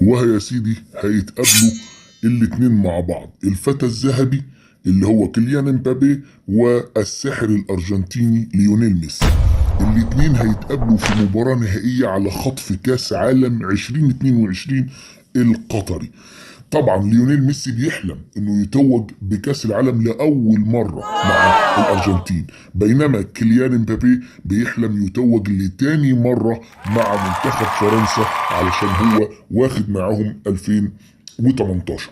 وهي يا سيدي هيتقابلوا الاتنين مع بعض، الفتى الذهبي اللي هو كيليان امبابي والساحر الارجنتيني ليونيل ميسي. الاتنين هيتقابلوا في مباراة نهائية على خطف كاس عالم 2022 القطري. طبعا ليونيل ميسي بيحلم انه يتوج بكاس العالم لاول مره مع الارجنتين، بينما كيليان امبابي بيحلم يتوج لتاني مره مع منتخب فرنسا علشان هو واخد معاهم 2018.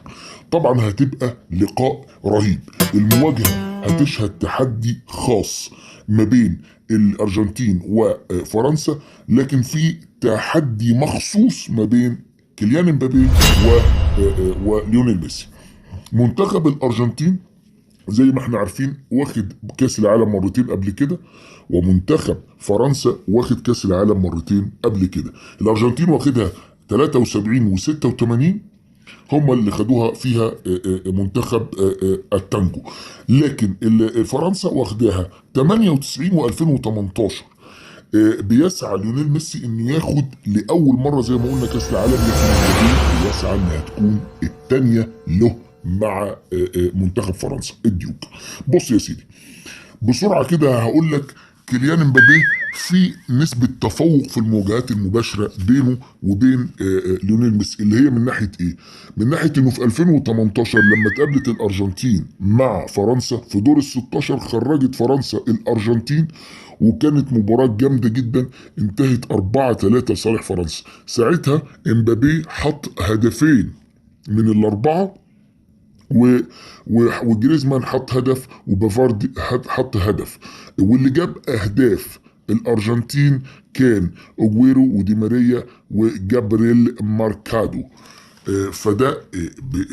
طبعا هتبقى لقاء رهيب. المواجهه هتشهد تحدي خاص ما بين الارجنتين وفرنسا، لكن في تحدي مخصوص ما بين كيليان امبابي وليونيل ميسي. منتخب الارجنتين زي ما احنا عارفين واخد كاس العالم مرتين قبل كده، ومنتخب فرنسا واخد كاس العالم مرتين قبل كده. الارجنتين واخدها 73 و86، هم اللي خدوها فيها منتخب التانجو. لكن فرنسا واخداها 98 و2018. بيسعى ليونيل ميسي انه ياخد لاول مره زي ما قلنا كاس العالم، لكن بيسعى انها تكون الثانيه له مع منتخب فرنسا الديوك. بص يا سيدي، بسرعه كده هقول لك كيليان امبابي في نسبة تفوق في المواجهات المباشرة بينه وبين ليونيل ميسي، اللي هي من ناحية ايه؟ من ناحية انه في 2018 لما اتقابلت الارجنتين مع فرنسا في دور ال 16، خرجت فرنسا الارجنتين، وكانت مباراة جامدة جدا انتهت 4-3 لصالح فرنسا. ساعتها امبابي حط هدفين من الاربعة، وجريزمان حط هدف، وبافارد حط هدف. واللي جاب اهداف الارجنتين كان اوجويرو ودي ماريا وجابريل ماركادو. فده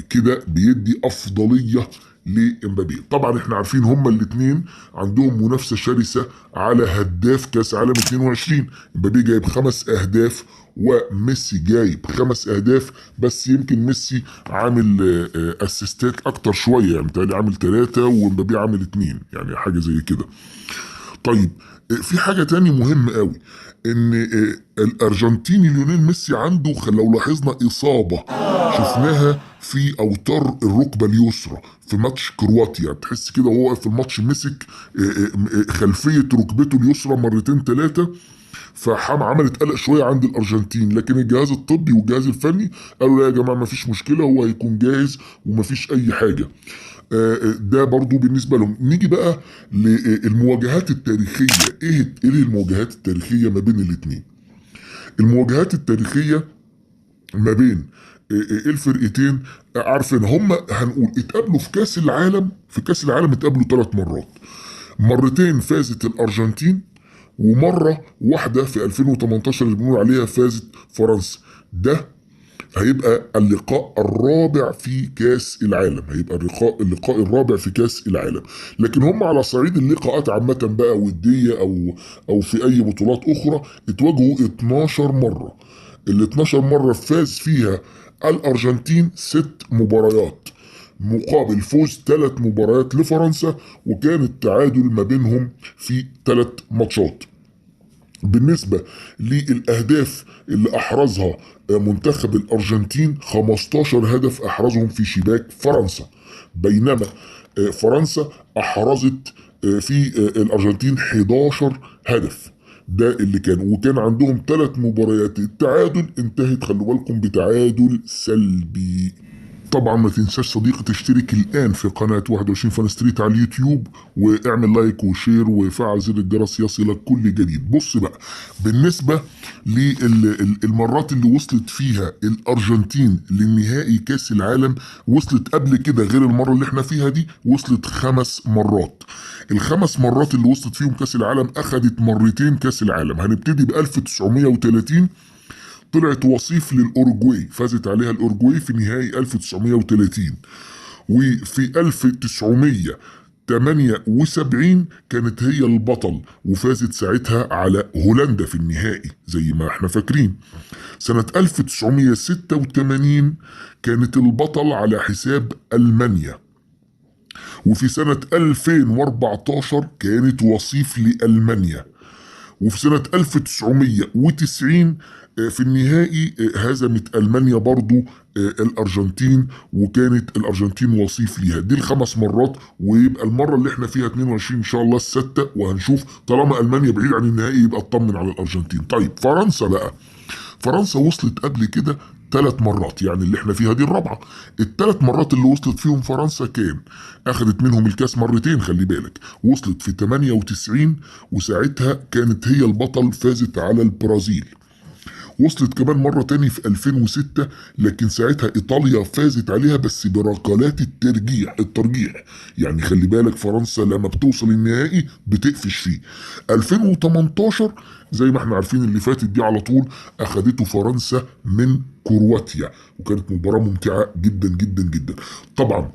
كده بيدي افضليه لامبابي. طبعا احنا عارفين هما الاثنين عندهم منافسه شرسه على هداف كاس عالم 22. امبابي جايب 5 اهداف وميسي جايب 5 اهداف، بس يمكن ميسي عامل اسيستات اكتر شويه، يعني بتهيألي عامل 3 ومبابي عامل 2، يعني حاجه زي كده. طيب في حاجة تاني مهم قوي، ان الارجنتيني ليونيل ميسي عنده لو لاحظنا اصابة شفناها في اوتار الركبة اليسرى في ماتش كرواتيا. تحس كده وهو واقف في الماتش مسك خلفية ركبته اليسرى مرتين 3، فحام عملت قلق شويه عند الارجنتين. لكن الجهاز الطبي والجهاز الفني قالوا لا يا جماعه ما فيش مشكله، هو هيكون جاهز وما فيش اي حاجه. ده برضو بالنسبه لهم. نيجي بقى للمواجهات التاريخيه. ايه المواجهات التاريخيه ما بين الاثنين؟ المواجهات التاريخيه ما بين الفرقتين، عارفين هم هنقول اتقابلوا في كاس العالم. في كاس العالم اتقابلوا 3 مرات، مرتين فازت الارجنتين، ومره واحده في 2018 اللي بنقول عليها فازت فرنسا. ده هيبقى اللقاء الرابع في كاس العالم، هيبقى اللقاء الرابع في كاس العالم. لكن هم على صعيد اللقاءات عامة بقى ودية او في اي بطولات اخرى اتواجهوا 12 مرة. ال 12 مرة فاز فيها الارجنتين 6 مباريات، مقابل فوز 3 مباريات لفرنسا، وكان التعادل ما بينهم في 3 ماتشات. بالنسبة للأهداف اللي أحرزها منتخب الأرجنتين، 15 هدف أحرزهم في شباك فرنسا، بينما فرنسا أحرزت في الأرجنتين 11 هدف. ده اللي وكان عندهم 3 مباريات التعادل انتهت، خلوا بالكم، بتعادل سلبي. طبعا ما تنساش صديقي تشترك الان في قناة 21 فان ستريت على اليوتيوب، واعمل لايك وشير وفعل زر الجرس يصلك كل جديد. بص بقى، بالنسبة للمرات اللي وصلت فيها الارجنتين لنهائي كاس العالم، وصلت قبل كده غير المرة اللي احنا فيها دي، وصلت 5 مرات. ال5 مرات اللي وصلت فيهم كاس العالم اخدت مرتين كاس العالم. هنبتدي ب 1930، طلعت وصيف للأورجواي، فازت عليها الأورجواي في نهائي 1930. وفي 1978 كانت هي البطل، وفازت ساعتها على هولندا في النهائي زي ما احنا فاكرين. سنة 1986 كانت البطل على حساب ألمانيا. وفي سنة 2014 كانت وصيف لألمانيا. وفي سنة 1990 في النهائي هزمت ألمانيا برضو الأرجنتين، وكانت الأرجنتين وصيف ليها. دي الخمس مرات، ويبقى المرة اللي احنا فيها 22 إن شاء الله الستة، وهنشوف طالما ألمانيا بعيد عن النهائي يبقى اطمن على الأرجنتين. طيب فرنسا بقى، فرنسا وصلت قبل كده 3 مرات، يعني اللي احنا فيها دي الرابعة. ال3 مرات اللي وصلت فيهم فرنسا كان اخذت منهم الكاس مرتين، خلي بالك. وصلت في 98 وساعتها كانت هي البطل، فازت على البرازيل. وصلت كمان مرة تاني في 2006، لكن ساعتها إيطاليا فازت عليها بس بركلات الترجيح. يعني خلي بالك فرنسا لما بتوصل النهائي بتقفش فيه. 2018 زي ما احنا عارفين اللي فاتت دي على طول أخدته فرنسا من كرواتيا، وكانت مباراة ممتعة جدا جدا جدا. طبعا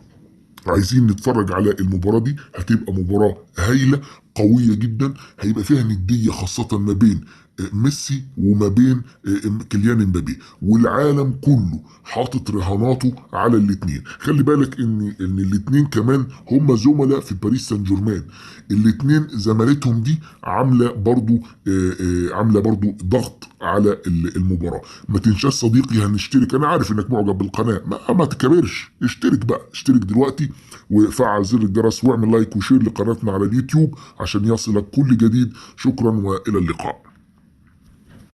عايزين نتفرج على المباراة دي، هتبقى مباراة هايلة قوية جدا، هيبقى فيها ندية خاصة ما بين ميسي وما بين كيليان امبابي، والعالم كله حاطط رهاناته على الاثنين. خلي بالك ان الاثنين كمان هم زملاء في باريس سان جيرمان. الاثنين زمالتهم دي عامله برضو ضغط على المباراه. ما تنساش صديقي، هنشترك، انا عارف انك معجب بالقناه، ما تكبرش، اشترك بقى، اشترك دلوقتي وفعل زر الجرس واعمل لايك وشير لقناتنا على اليوتيوب عشان يصلك كل جديد. شكرا والى اللقاء.